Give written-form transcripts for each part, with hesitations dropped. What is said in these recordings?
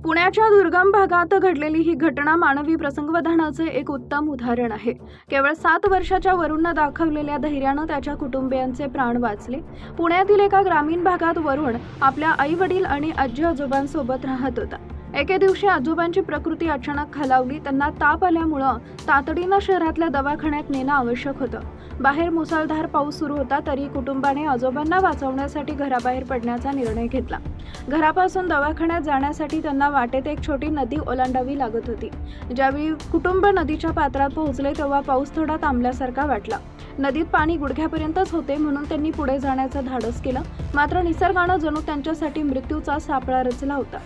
पुण्याच्या दुर्गम भागात घडलेली ही घटना मानवी प्रसंगवधानाचे एक उत्तम उदाहरण आहे। केवळ 7 वर्षाच्या वरुणनं दाखवलेल्या धैर्यानं त्याच्या कुटुंबियांचे प्राण वाचले। पुण्यातील एका ग्रामीण भागात वरुण आपल्या आई-वडील आणि आजी-आजोबांसोबत राहत होता। एके दिवशी आजोबांची प्रकृती अचानक खालावली। त्यांना ताप आल्यामुळे तातडीनं शहरातल्या दवाखान्यात नेणं आवश्यक होतं। बाहेर मुसळधार पाऊस सुरू होता, तरी कुटुंबाने आजोबांना वाचवण्यासाठी घराबाहेर पडण्याचा निर्णय घेतला। घरापासून दवाखान्यात जाण्यासाठी त्यांना वाटेत एक छोटी नदी ओलांडावी लागत होती। ज्यावेळी कुटुंब नदीच्या पात्रात पोहोचले तेव्हा पाऊस थोडा थांबल्यासारखा वाटला। नदीत पाणी गुडघ्यापर्यंतच होते, म्हणून त्यांनी पुढे जाण्याचं धाडस केलं। मात्र निसर्गानं जणू त्यांच्यासाठी मृत्यूचा सापळा रचला होता।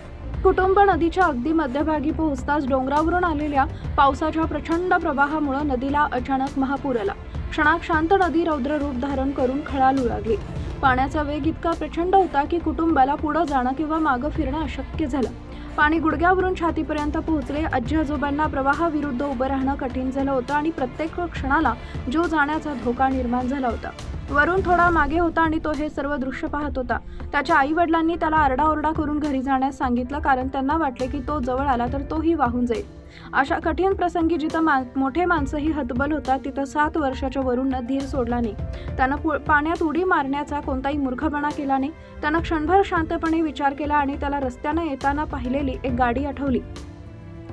कुटुंब नदीच्या अगदी मध्यभागी पोहोचताच डोंगरावरून आलेल्या पावसाच्या प्रचंड प्रवाहामुळे नदीला अचानक महापूर आला। क्षणात शांत नदी रौद्र रूप धारण करून खळाळू लागली। पाण्याचा वेग इतका प्रचंड होता की कुटुंबाला पुढे जाणं किंवा मागं फिरणं अशक्य झालं। पाणी गुडघ्यावरून छातीपर्यंत पोहोचले। आजी-आजोबांना प्रवाहाविरुद्ध उभं राहणं कठीण झालं होतं आणि प्रत्येक क्षणाला जीव जाण्याचा धोका निर्माण झाला होता। वरुण थोडा मागे होता आणि तो हे सर्व दृश्य पाहत होता। त्याच्या आई-वडिलांनी त्याला आरडाओरडा करून घरी जाण्यास सांगितलं, कारण त्यांना वाटले की तो जवळ आला तर तोही वाहून जाईल। अशा कठीण प्रसंगी जिथं मोठे माणसंही हतबल होतात, तिथं 7 वर्षाच्या वरुणनं धीर सोडला नाही। त्यानं पाण्यात उडी मारण्याचा कोणताही मूर्खपणा केला नाही। त्यानं क्षणभर शांतपणे विचार केला आणि त्याला रस्त्यानं येताना पाहिलेली एक गाडी आठवली,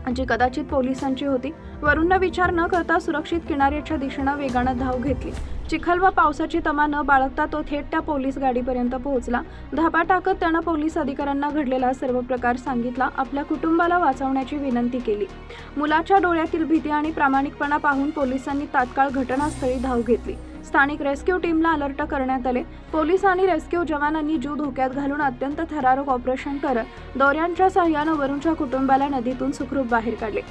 जी कदाचित पोलिसांची होती। वरुणनं विचार न करता सुरक्षित किनाऱ्याच्या दिशेनं वेगानं धाव घेतली। चिखल व पावसाची तमा न बाळगता तो थेट त्या पोलीस गाडीपर्यंत पोहोचला। धापा टाकत त्यानं पोलीस अधिकाऱ्यांना घडलेला सर्व प्रकार सांगितला। आपल्या कुटुंबाला वाचवण्याची विनंती केली। मुलाच्या डोळ्यातील भीती आणि प्रामाणिकपणा पाहून पोलिसांनी तात्काळ घटनास्थळी धाव घेतली। स्थानिक रेस्क्यू टीमला अलर्ट करण्यात आले। पोलीस आणि रेस्क्यू जवानांनी जीव धोक्यात घालून अत्यंत थरारक ऑपरेशन करत दोऱ्यांच्या सहाय्यानं वरुणच्या कुटुंबाला नदीतून सुखरूप बाहेर काढले।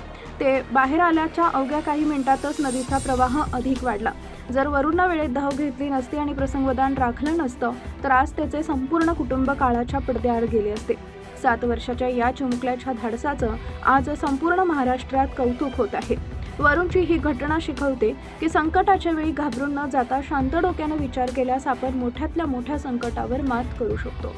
ते बाहेर आल्याच्या अवघ्या काही मिनिटातच नदीचा प्रवाह अधिक वाढला। जर वरुणनं वेळेत धाव घेतली नसती आणि प्रसंगवधान राखलं नसतं तर आज त्याचे संपूर्ण कुटुंब काळाच्या पडद्याआड गेले असते। 7 वर्षाच्या या चिमुकल्याच्या धाडसाचं आज संपूर्ण महाराष्ट्रात कौतुक होत आहे। वरुणची ही घटना शिकवते की संकटाच्या वेळी घाबरून न जाता शांत डोक्यानं विचार केल्यास आपण मोठ्यातल्या मोठ्या संकटावर मात करू शकतो।